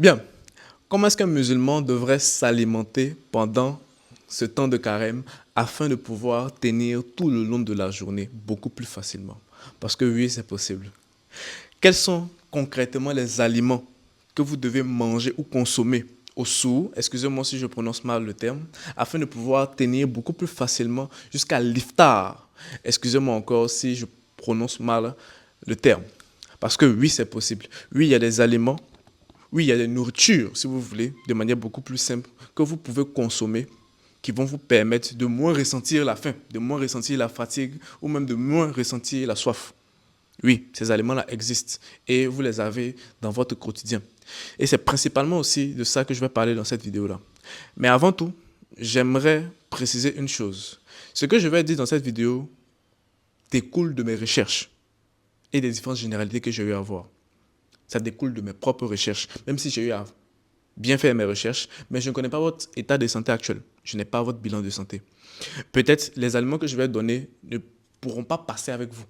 Bien, comment est-ce qu'un musulman devrait s'alimenter pendant ce temps de carême afin de pouvoir tenir tout le long de la journée beaucoup plus facilement? Parce que oui, c'est possible. Quels sont concrètement les aliments que vous devez manger ou consommer au sourd, excusez-moi si je prononce mal le terme, afin de pouvoir tenir beaucoup plus facilement jusqu'à l'iftar? Excusez-moi encore si je prononce mal le terme. Parce que oui, c'est possible. Oui, il y a des aliments, oui, il y a des nourritures, si vous voulez, de manière beaucoup plus simple, que vous pouvez consommer, qui vont vous permettre de moins ressentir la faim, de moins ressentir la fatigue, ou même de moins ressentir la soif. Oui, ces aliments-là existent et vous les avez dans votre quotidien. Et c'est principalement aussi de ça que je vais parler dans cette vidéo-là. Mais avant tout, j'aimerais préciser une chose. Ce que je vais dire dans cette vidéo découle de mes recherches et des différentes généralités que j'ai eu à voir. Ça découle de mes propres recherches, même si j'ai eu à bien faire mes recherches, mais je ne connais pas votre état de santé actuel. Je n'ai pas votre bilan de santé. Peut-être les aliments que je vais donner ne pourront pas passer avec vous.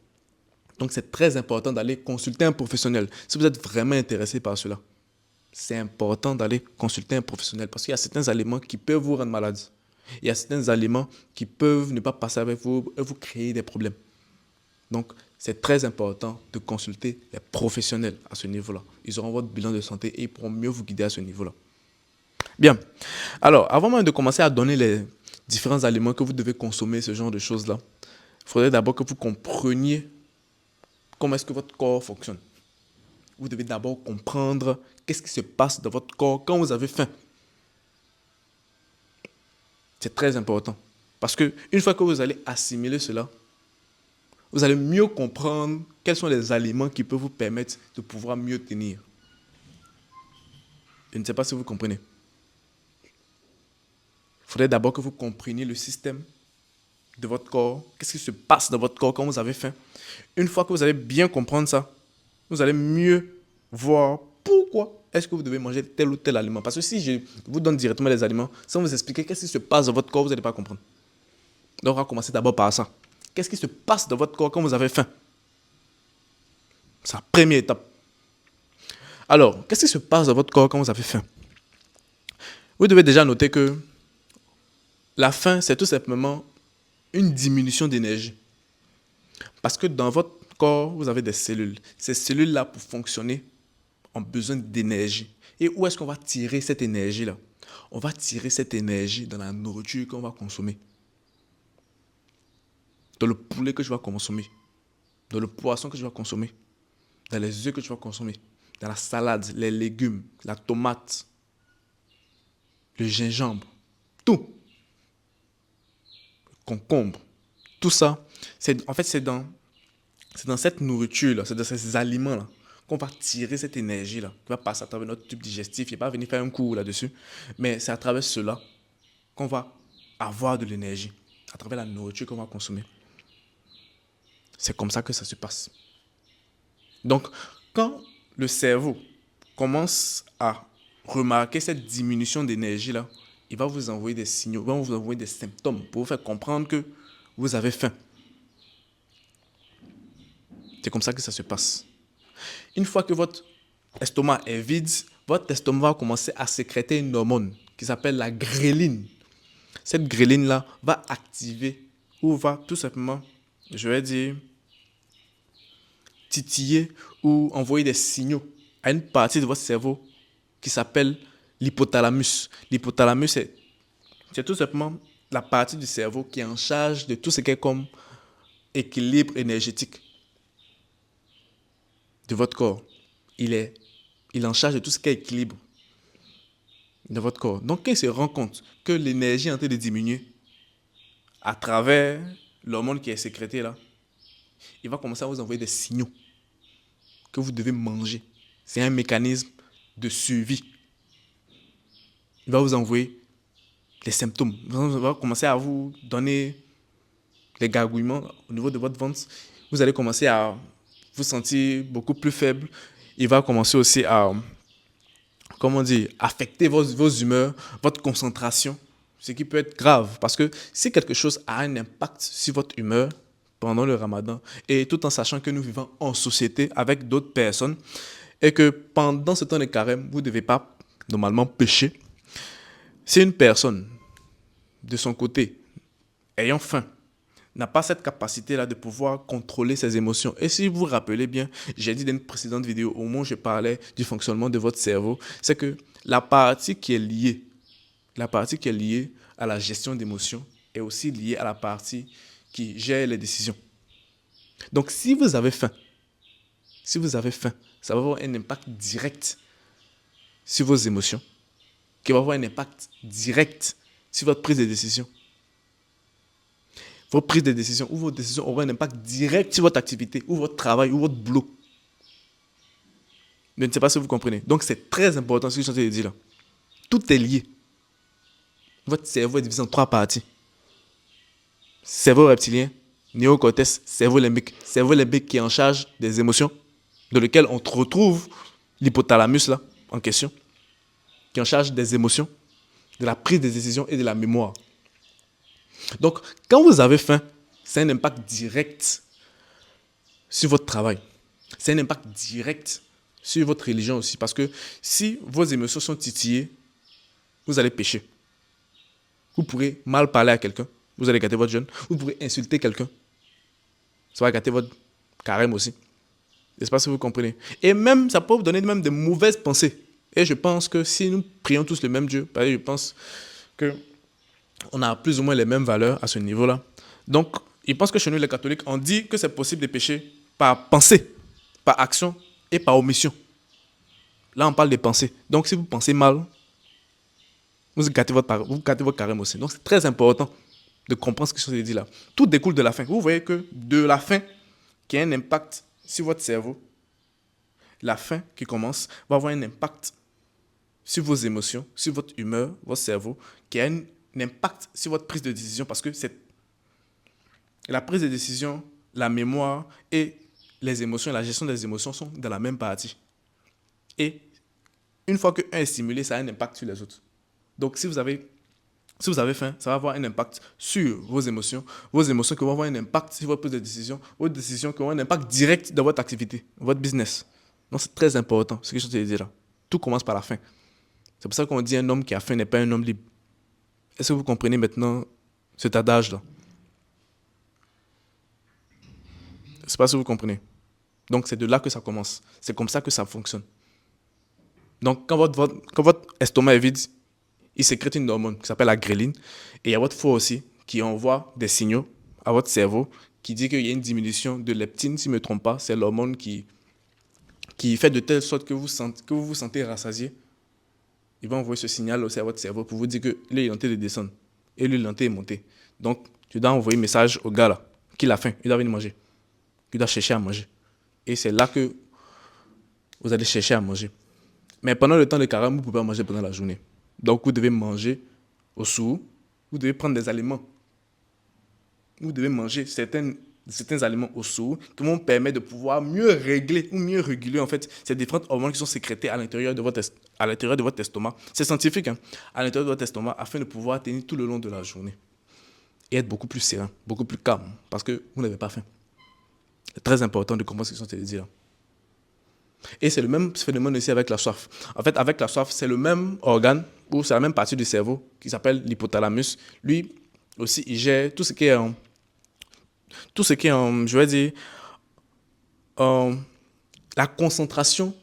Donc c'est très important d'aller consulter un professionnel si vous êtes vraiment intéressé par cela. C'est important d'aller consulter un professionnel parce qu'il y a certains aliments qui peuvent vous rendre malade. Il y a certains aliments qui peuvent ne pas passer avec vous et vous créer des problèmes. Donc, c'est très important de consulter les professionnels à ce niveau-là. Ils auront votre bilan de santé et ils pourront mieux vous guider à ce niveau-là. Bien. Alors, avant même de commencer à donner les différents aliments que vous devez consommer, ce genre de choses-là, il faudrait d'abord que vous compreniez comment est-ce que votre corps fonctionne. Vous devez d'abord comprendre qu'est-ce qui se passe dans votre corps quand vous avez faim. C'est très important. Parce que une fois que vous allez assimiler cela, vous allez mieux comprendre quels sont les aliments qui peuvent vous permettre de pouvoir mieux tenir. Je ne sais pas si vous comprenez. Il faudrait d'abord que vous compreniez le système de votre corps. Qu'est-ce qui se passe dans votre corps quand vous avez faim. Une fois que vous allez bien comprendre ça, vous allez mieux voir pourquoi est-ce que vous devez manger tel ou tel aliment. Parce que si je vous donne directement les aliments, sans vous expliquer qu'est-ce qui se passe dans votre corps, vous n'allez pas comprendre. Donc on va commencer d'abord par ça. Qu'est-ce qui se passe dans votre corps quand vous avez faim? C'est la première étape. Alors, qu'est-ce qui se passe dans votre corps quand vous avez faim? Vous devez déjà noter que la faim, c'est tout simplement une diminution d'énergie. Parce que dans votre corps, vous avez des cellules. Ces cellules-là, pour fonctionner, ont besoin d'énergie. Et où est-ce qu'on va tirer cette énergie-là? On va tirer cette énergie dans la nourriture qu'on va consommer. Dans le poulet que je vais consommer. Dans le poisson que je vais consommer. Dans les œufs que je vais consommer. Dans la salade, les légumes, la tomate, le gingembre. Tout. Le concombre. Tout ça, en fait, c'est dans cette nourriture-là, c'est dans ces aliments-là qu'on va tirer cette énergie-là, qui va passer à travers notre tube digestif. Il ne va pas venir faire un cours là-dessus, mais c'est à travers cela qu'on va avoir de l'énergie, à travers la nourriture qu'on va consommer. C'est comme ça que ça se passe. Donc, quand le cerveau commence à remarquer cette diminution d'énergie-là, il va vous envoyer des signaux, il va vous envoyer des symptômes pour vous faire comprendre que vous avez faim. C'est comme ça que ça se passe. Une fois que votre estomac est vide, votre estomac va commencer à sécréter une hormone qui s'appelle la gréline. Cette gréline-là va activer ou va tout simplement, je vais dire, titiller ou envoyer des signaux à une partie de votre cerveau qui s'appelle l'hypothalamus. L'hypothalamus, c'est tout simplement la partie du cerveau qui est en charge de tout ce qui est comme équilibre énergétique de votre corps. Il est en charge de tout ce qui est équilibre de votre corps. Donc, quand il se rend compte que l'énergie est en train de diminuer à travers l'hormone qui est sécrétée là, il va commencer à vous envoyer des signaux que vous devez manger. C'est un mécanisme de suivi. Il va vous envoyer les symptômes. Il va commencer à vous donner des gargouillements au niveau de votre ventre. Vous allez commencer à vous sentir beaucoup plus faible. Il va commencer aussi à, comment dire, affecter vos humeurs, votre concentration, ce qui peut être grave. Parce que si quelque chose a un impact sur votre humeur pendant le ramadan, et tout en sachant que nous vivons en société avec d'autres personnes, est que pendant ce temps de carême, vous ne devez pas normalement pécher. Si une personne, de son côté, ayant faim, n'a pas cette capacité-là de pouvoir contrôler ses émotions. Et si vous vous rappelez bien, j'ai dit dans une précédente vidéo, au moment où je parlais du fonctionnement de votre cerveau, c'est que la partie qui est liée à la gestion d'émotions est aussi liée à la partie qui gère les décisions. Donc, si vous avez faim, ça va avoir un impact direct sur vos émotions, qui va avoir un impact direct sur votre prise de décision. Vos prises de décision ou vos décisions auront un impact direct sur votre activité ou votre travail ou votre boulot. Je ne sais pas si vous comprenez. Donc, c'est très important ce que je suis en train de dire là. Tout est lié. Votre cerveau est divisé en 3 parties. Cerveau reptilien, néocortex, cerveau limbique. Cerveau limbique qui est en charge des émotions, dans lequel on retrouve l'hypothalamus là, en question, qui est en charge des émotions, de la prise de décision et de la mémoire. Donc, quand vous avez faim, c'est un impact direct sur votre travail. C'est un impact direct sur votre religion aussi. Parce que si vos émotions sont titillées, vous allez pécher. Vous pourrez mal parler à quelqu'un. Vous allez gâter votre jeûne. Vous pourrez insulter quelqu'un. Ça va gâter votre carême aussi. Je ne sais pas si vous comprenez. Et même, ça peut vous donner même de mauvaises pensées. Et je pense que si nous prions tous le même Dieu, je pense qu'on a plus ou moins les mêmes valeurs à ce niveau-là. Donc, je pense que chez nous, les catholiques, on dit que c'est possible de pécher par pensée, par action et par omission. Là, on parle de pensée. Donc, si vous pensez mal, vous gâtez votre carême aussi. Donc, c'est très important de comprendre ce que je dis là. Tout découle de la faim. Vous voyez que de la faim, qui a un impact sur votre cerveau, la faim qui commence va avoir un impact sur vos émotions, sur votre humeur, votre cerveau, qui a un impact sur votre prise de décision parce que c'est la prise de décision, la mémoire et les émotions, la gestion des émotions sont dans la même partie. Et une fois qu'un est stimulé, ça a un impact sur les autres. Donc, si vous avez faim, ça va avoir un impact sur vos émotions qui vont avoir un impact sur votre prise de décision, vos décisions qui vont avoir un impact direct dans votre activité, votre business. Donc, c'est très important, ce que je te dis là. Tout commence par la faim. C'est pour ça qu'on dit un homme qui a faim n'est pas un homme libre. Est-ce que vous comprenez maintenant cet adage-là? Je ne sais pas si vous comprenez. Donc, c'est de là que ça commence. C'est comme ça que ça fonctionne. Donc, quand votre estomac est vide, il sécrète une hormone qui s'appelle la gréline. Et il y a votre foie aussi qui envoie des signaux à votre cerveau qui dit qu'il y a une diminution de leptine, si je ne me trompe pas. C'est l'hormone qui fait de telle sorte que vous vous sentez rassasié. Il va envoyer ce signal aussi à votre cerveau pour vous dire que lui, il est en train de descendre. Et lui, il est en train de monter. Donc, tu dois envoyer un message au gars là, qu'il a faim, il doit venir manger. Il doit chercher à manger. Et c'est là que vous allez chercher à manger. Mais pendant le temps de carême, vous ne pouvez pas manger pendant la journée. Donc, vous devez manger au sourd. Vous devez prendre des aliments. Vous devez manger certains aliments au sourd qui vont permettre de pouvoir mieux régler ou mieux réguler en fait ces différentes hormones qui sont sécrétées à l'intérieur de votre estomac. C'est scientifique, hein, à l'intérieur de votre estomac afin de pouvoir tenir tout le long de la journée et être beaucoup plus serein, beaucoup plus calme parce que vous n'avez pas faim. C'est très important de comprendre ce que je suis en train de dire. Et c'est le même phénomène aussi avec la soif. En fait, avec la soif, c'est le même organe, ou c'est la même partie du cerveau qui s'appelle l'hypothalamus. Lui aussi, il gère tout ce qui est, je vais dire, la concentration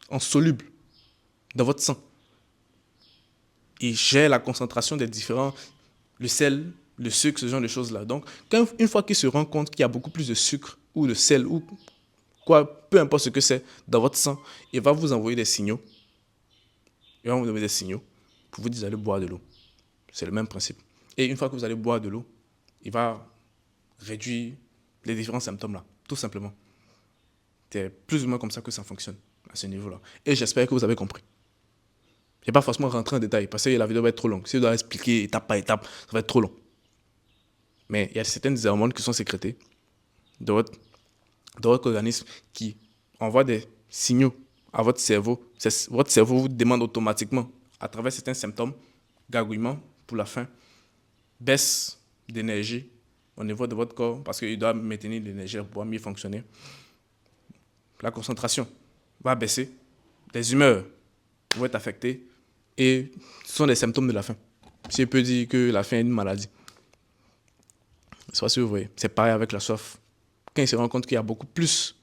en soluble dans votre sang. Il gère la concentration des différents, le sel, le sucre, ce genre de choses-là. Donc, une fois qu'il se rend compte qu'il y a beaucoup plus de sucre ou de sel ou quoi, peu importe ce que c'est dans votre sang, il va vous envoyer des signaux. Il va vous donner des signaux pour vous dire d'aller boire de l'eau. C'est le même principe. Et une fois que vous allez boire de l'eau, il va réduire les différents symptômes là, tout simplement. C'est plus ou moins comme ça que ça fonctionne à ce niveau-là. Et j'espère que vous avez compris. Je ne vais pas forcément rentrer en détail parce que la vidéo va être trop longue. Si je dois expliquer étape par étape, ça va être trop long. Mais il y a certaines hormones qui sont sécrétées de votre organisme qui envoient des signaux à votre cerveau. Votre cerveau vous demande automatiquement, à travers certains symptômes, gargouillement pour la faim, baisse d'énergie au niveau de votre corps parce qu'il doit maintenir l'énergie pour pouvoir mieux fonctionner. La concentration, va baisser, les humeurs vont être affectées et ce sont des symptômes de la faim. Si on peut dire que la faim est une maladie, c'est pas si vous voyez. C'est pareil avec la soif. Quand il se rend compte qu'il y a beaucoup plus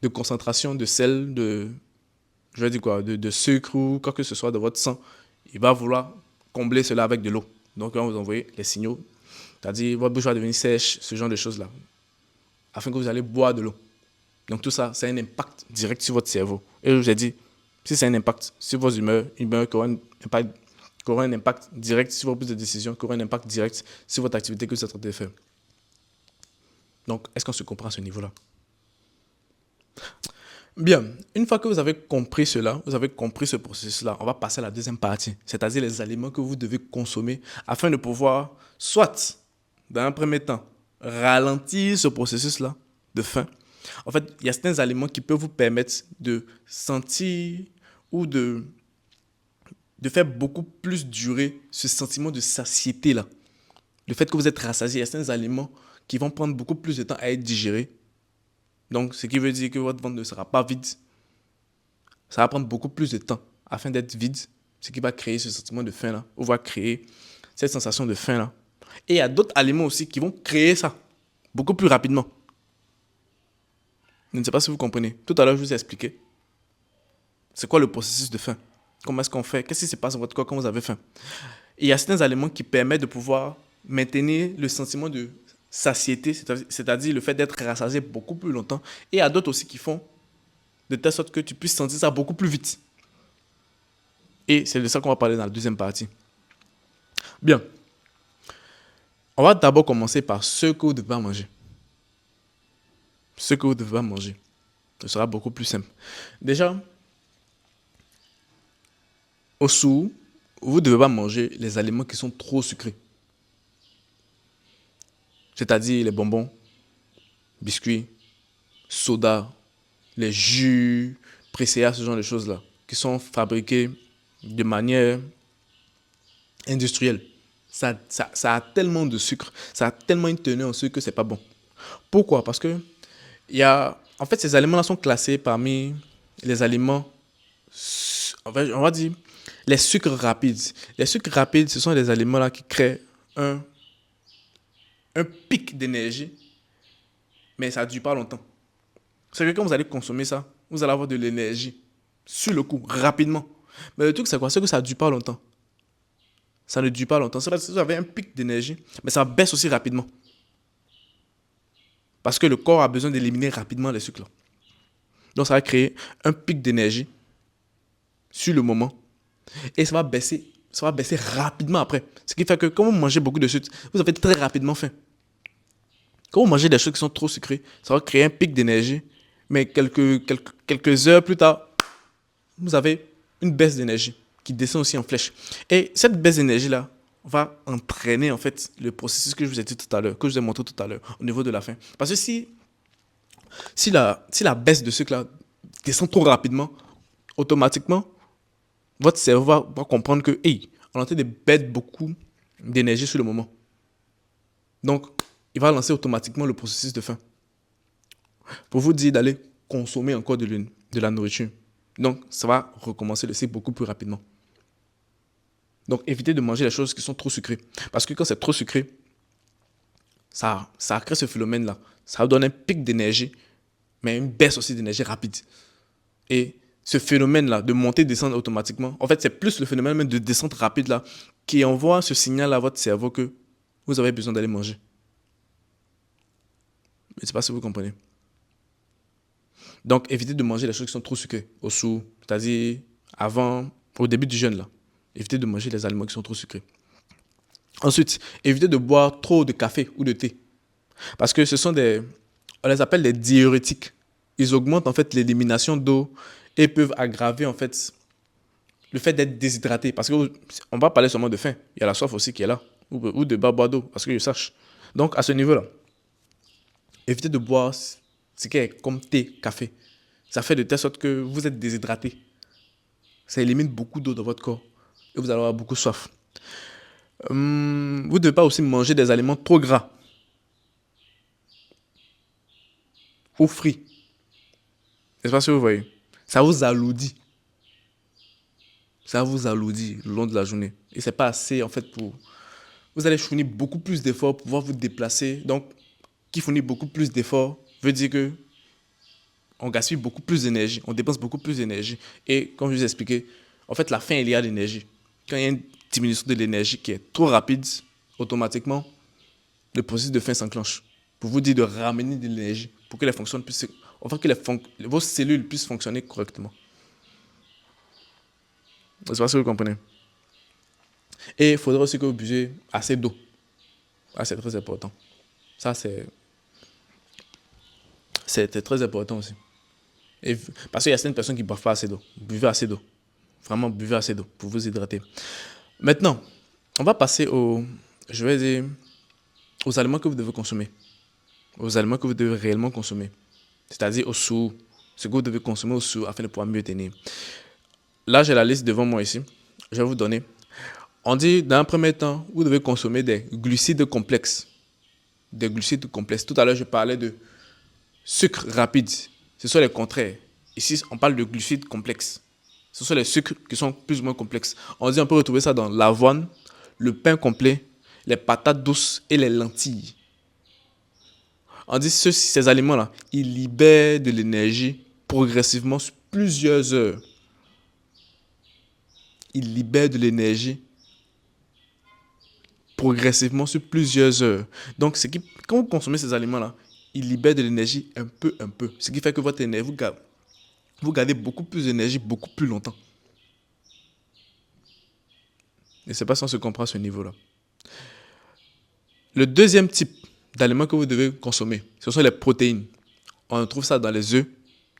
de concentration de sel, je vais dire quoi, de sucre ou quoi que ce soit de votre sang, il va vouloir combler cela avec de l'eau. Donc, on va vous envoyer les signaux, c'est-à-dire votre bouche va devenir sèche, ce genre de choses-là, afin que vous allez boire de l'eau. Donc, tout ça, c'est un impact direct sur votre cerveau. Et je vous ai dit, si c'est un impact sur vos humeurs qui aura un impact direct sur vos prises de décision, qui aura un impact direct sur votre activité que vous êtes en train de faire. Donc, est-ce qu'on se comprend à ce niveau-là? Bien, une fois que vous avez compris cela, vous avez compris ce processus-là, on va passer à la deuxième partie, c'est-à-dire les aliments que vous devez consommer afin de pouvoir, soit, dans un premier temps, ralentir ce processus-là de faim. En fait, il y a certains aliments qui peuvent vous permettre de sentir ou de faire beaucoup plus durer ce sentiment de satiété-là. Le fait que vous êtes rassasié, il y a certains aliments qui vont prendre beaucoup plus de temps à être digérés. Donc, ce qui veut dire que votre ventre ne sera pas vide. Ça va prendre beaucoup plus de temps afin d'être vide, ce qui va créer ce sentiment de faim-là, ou va créer cette sensation de faim-là. Et il y a d'autres aliments aussi qui vont créer ça beaucoup plus rapidement. Je ne sais pas si vous comprenez. Tout à l'heure, je vous ai expliqué. C'est quoi le processus de faim? Comment est-ce qu'on fait? Qu'est-ce qui se passe dans votre corps quand vous avez faim? Et il y a certains aliments qui permettent de pouvoir maintenir le sentiment de satiété, c'est-à-dire le fait d'être rassasié beaucoup plus longtemps. Et il y a d'autres aussi qui font de telle sorte que tu puisses sentir ça beaucoup plus vite. Et c'est de ça qu'on va parler dans la deuxième partie. Bien. On va d'abord commencer par ce que vous devez manger. Ce que vous devez manger. Ce sera beaucoup plus simple. Déjà, au sous, vous ne devez pas manger les aliments qui sont trop sucrés. C'est-à-dire les bonbons, biscuits, soda, les jus, presséa, ce genre de choses-là, qui sont fabriqués de manière industrielle. Ça a tellement de sucre, ça a tellement une teneur en sucre que c'est pas bon. Pourquoi? Parce que en fait, ces aliments-là sont classés parmi les aliments, on va dire, les sucres rapides. Les sucres rapides, ce sont des aliments-là qui créent un, un pic d'énergie, mais ça ne dure pas longtemps. C'est que quand vous allez consommer ça, vous allez avoir de l'énergie sur le coup, rapidement. Mais le truc, c'est quoi? C'est que ça ne dure pas longtemps. Ça ne dure pas longtemps. C'est parce que vous avez un pic d'énergie, mais ça baisse aussi rapidement. Parce que le corps a besoin d'éliminer rapidement les sucres. Donc, ça va créer un pic d'énergie sur le moment. Et ça va baisser rapidement après. Ce qui fait que quand vous mangez beaucoup de sucre, vous avez très rapidement faim. Quand vous mangez des choses qui sont trop sucrées, ça va créer un pic d'énergie. Mais quelques heures plus tard, vous avez une baisse d'énergie qui descend aussi en flèche. Et cette baisse d'énergie-là va entraîner en fait le processus que je vous ai dit tout à l'heure, que je vous ai montré tout à l'heure au niveau de la faim. Parce que si la baisse de sucre là descend trop rapidement, automatiquement, votre cerveau va comprendre que, hey, on est en train de perdre beaucoup d'énergie sur le moment. Donc, il va lancer automatiquement le processus de faim. Pour vous dire d'aller consommer encore de la nourriture. Donc, ça va recommencer le cycle beaucoup plus rapidement. Donc, évitez de manger les choses qui sont trop sucrées. Parce que quand c'est trop sucré, ça crée ce phénomène-là. Ça donne un pic d'énergie, mais une baisse aussi d'énergie rapide. Et ce phénomène-là de monter et descendre automatiquement, en fait, c'est plus le phénomène même de descente rapide-là qui envoie ce signal à votre cerveau que vous avez besoin d'aller manger. Je ne sais pas si vous comprenez. Donc, évitez de manger les choses qui sont trop sucrées, c'est-à-dire au début du jeûne, là. Évitez de manger les aliments qui sont trop sucrés. Ensuite, évitez de boire trop de café ou de thé. Parce que on les appelle des diurétiques. Ils augmentent en fait l'élimination d'eau et peuvent aggraver en fait le fait d'être déshydraté. Parce qu'on va parler seulement de faim. Il y a la soif aussi qui est là. Ou de boire d'eau, parce que je sache. Donc, à ce niveau-là, évitez de boire ce qui est comme thé, café. Ça fait de telle sorte que vous êtes déshydraté. Ça élimine beaucoup d'eau dans votre corps. Et vous allez avoir beaucoup soif. Vous ne devez pas aussi manger des aliments trop gras ou frits. Je ne sais pas si vous voyez. Ça vous alourdit. Ça vous alourdit le long de la journée. Et c'est pas assez, en fait, pour... Vous allez fournir beaucoup plus d'efforts pour pouvoir vous déplacer. Donc, qui fournit beaucoup plus d'efforts veut dire que on gaspille beaucoup plus d'énergie, on dépense beaucoup plus d'énergie. Et comme je vous ai expliqué, en fait, la fin est liée à l'énergie. Quand il y a une diminution de l'énergie qui est trop rapide, automatiquement, le processus de fin s'enclenche. Pour vous dire de ramener de l'énergie, pour que les fonctions puissent, enfin que vos cellules puissent fonctionner correctement. Je ne sais pas si vous comprenez. Et il faudra aussi que vous buvez assez d'eau. Ah, c'est très important. Ça, c'est très important aussi. Et, parce qu'il y a certaines personnes qui ne boivent pas assez d'eau. Buvez assez d'eau. Vraiment, buvez assez d'eau pour vous hydrater. Maintenant, on va passer je vais dire, aux aliments que vous devez consommer. Aux aliments que vous devez réellement consommer. C'est-à-dire ce que vous devez consommer au sous afin de pouvoir mieux tenir. Là, j'ai la liste devant moi ici. Je vais vous donner. On dit, dans un premier temps, vous devez consommer des glucides complexes. Des glucides complexes. Tout à l'heure, je parlais de sucre rapide. Ce sont les contraires. Ici, on parle de glucides complexes. Ce sont les sucres qui sont plus ou moins complexes. On dit on peut retrouver ça dans l'avoine, le pain complet, les patates douces et les lentilles. On dit ces aliments-là, ils libèrent de l'énergie progressivement sur plusieurs heures. Ils libèrent de l'énergie progressivement sur plusieurs heures. Donc, quand vous consommez ces aliments-là, ils libèrent de l'énergie un peu. Ce qui fait que votre énergie, vous gardez beaucoup plus d'énergie beaucoup plus longtemps. Et c'est pas si on se comprend à ce niveau-là. Le deuxième type d'aliments que vous devez consommer, ce sont les protéines. On trouve ça dans les œufs,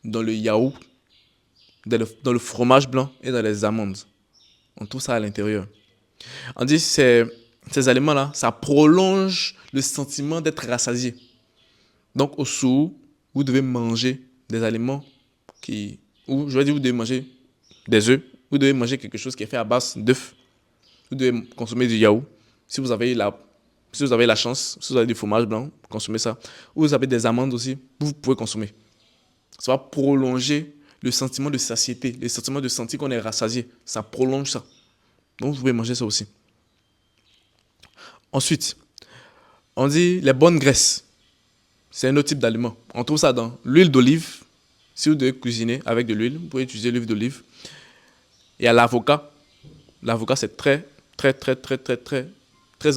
dans le yaourt, dans le fromage blanc et dans les amandes. On trouve ça à l'intérieur. On dit que ces aliments-là, ça prolonge le sentiment d'être rassasié. Donc, au sourd, vous devez manger des aliments vous devez manger des œufs, vous devez manger quelque chose qui est fait à base d'œufs. Vous devez consommer du yaourt. Si vous avez la chance, si vous avez du fromage blanc, consommez ça. Ou vous avez des amandes aussi, vous pouvez consommer. Ça va prolonger le sentiment de satiété, le sentiment de sentir qu'on est rassasié. Ça prolonge ça. Donc, vous pouvez manger ça aussi. Ensuite, on dit les bonnes graisses. C'est un autre type d'aliment. On trouve ça dans l'huile d'olive. Si vous devez cuisiner avec de l'huile, vous pouvez utiliser l'huile d'olive. Il y a l'avocat. L'avocat, c'est très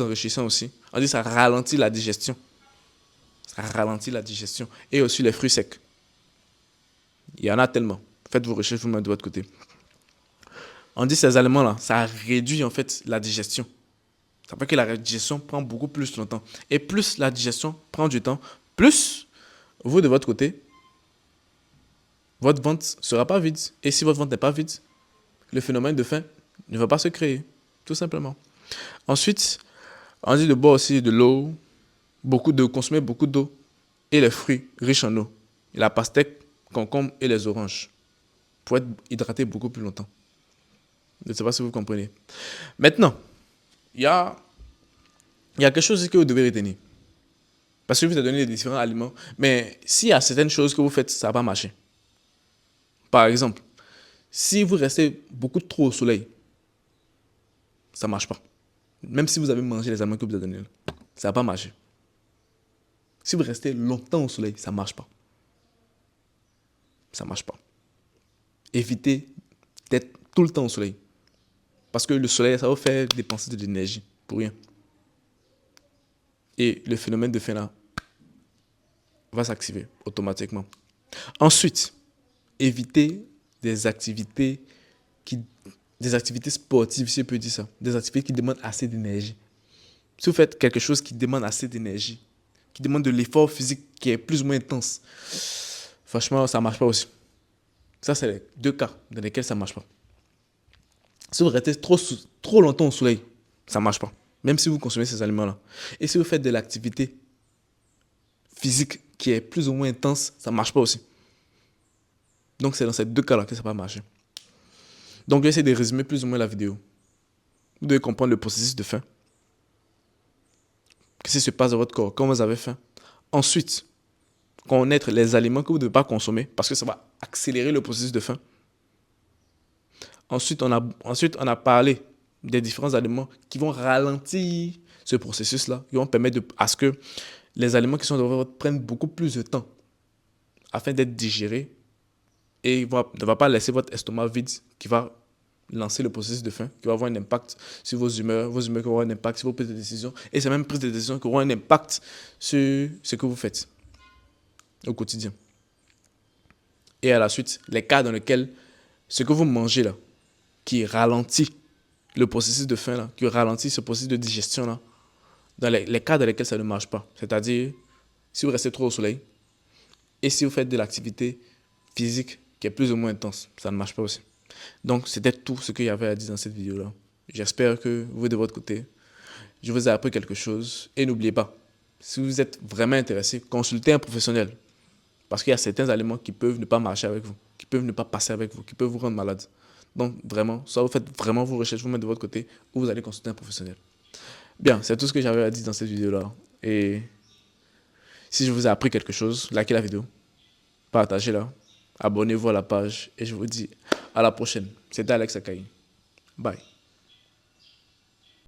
enrichissant aussi. On dit que ça ralentit la digestion. Ça ralentit la digestion. Et aussi les fruits secs. Il y en a tellement. Faites vos recherches vous-même de votre côté. On dit que ces aliments-là, ça réduit en fait la digestion. Ça fait que la digestion prend beaucoup plus longtemps. Et plus la digestion prend du temps, plus vous de votre côté, votre ventre ne sera pas vide. Et si votre ventre n'est pas vide, le phénomène de faim ne va pas se créer. Tout simplement. Ensuite, on dit de boire aussi de l'eau, consommer beaucoup d'eau et les fruits riches en eau. La pastèque, concombre et les oranges. Pour être hydraté beaucoup plus longtemps. Je ne sais pas si vous comprenez. Maintenant, il y a quelque chose que vous devez retenir. Parce que je vous ai donné les différents aliments. Mais s'il y a certaines choses que vous faites, ça ne va pas marcher. Par exemple, si vous restez beaucoup trop au soleil, ça ne marche pas. Même si vous avez mangé les aliments que je vous ai donnés, ça ne va pas marcher. Si vous restez longtemps au soleil, ça ne marche pas. Ça ne marche pas. Évitez d'être tout le temps au soleil. Parce que le soleil, ça va vous faire dépenser de l'énergie pour rien. Et le phénomène de faim là va s'activer automatiquement. Ensuite, évitez des activités sportives, si je peux dire ça. Des activités qui demandent assez d'énergie. Si vous faites quelque chose qui demande assez d'énergie, qui demande de l'effort physique qui est plus ou moins intense, franchement, ça ne marche pas aussi. Ça, c'est les deux cas dans lesquels ça ne marche pas. Si vous restez trop longtemps au soleil, ça ne marche pas. Même si vous consommez ces aliments-là. Et si vous faites de l'activité physique qui est plus ou moins intense, ça ne marche pas aussi. Donc, c'est dans ces deux cas-là que ça ne va pas marcher. Donc, j'essaie de résumer plus ou moins la vidéo. Vous devez comprendre le processus de faim. Qu'est-ce qui se passe dans votre corps quand vous avez faim. Ensuite, connaître les aliments que vous ne devez pas consommer parce que ça va accélérer le processus de faim. Ensuite, on a parlé des différents aliments qui vont ralentir ce processus-là, qui vont permettre à ce que les aliments qui sont dans votre prennent beaucoup plus de temps afin d'être digérés et ne va pas laisser votre estomac vide qui va lancer le processus de faim, qui va avoir un impact sur vos humeurs qui vont avoir un impact sur vos prises de décision et ces mêmes prises de décision qui auront un impact sur ce que vous faites au quotidien. Et à la suite, les cas dans lesquels ce que vous mangez là, qui ralentit le processus de faim là, qui ralentit ce processus de digestion là, dans les cas dans lesquels ça ne marche pas. C'est-à-dire, si vous restez trop au soleil et si vous faites de l'activité physique qui est plus ou moins intense, ça ne marche pas aussi. Donc, c'était tout ce qu'il y avait à dire dans cette vidéo-là. J'espère que vous, de votre côté, je vous ai appris quelque chose. Et n'oubliez pas, si vous êtes vraiment intéressé, consultez un professionnel. Parce qu'il y a certains aliments qui peuvent ne pas marcher avec vous, qui peuvent ne pas passer avec vous, qui peuvent vous rendre malade. Donc, vraiment, soit vous faites vraiment vos recherches, vous mettez de votre côté, ou vous allez consulter un professionnel. Bien, c'est tout ce que j'avais à dire dans cette vidéo-là. Et si je vous ai appris quelque chose, likez la vidéo, partagez-la, abonnez-vous à la page et je vous dis à la prochaine. C'était Alex Akai. Bye.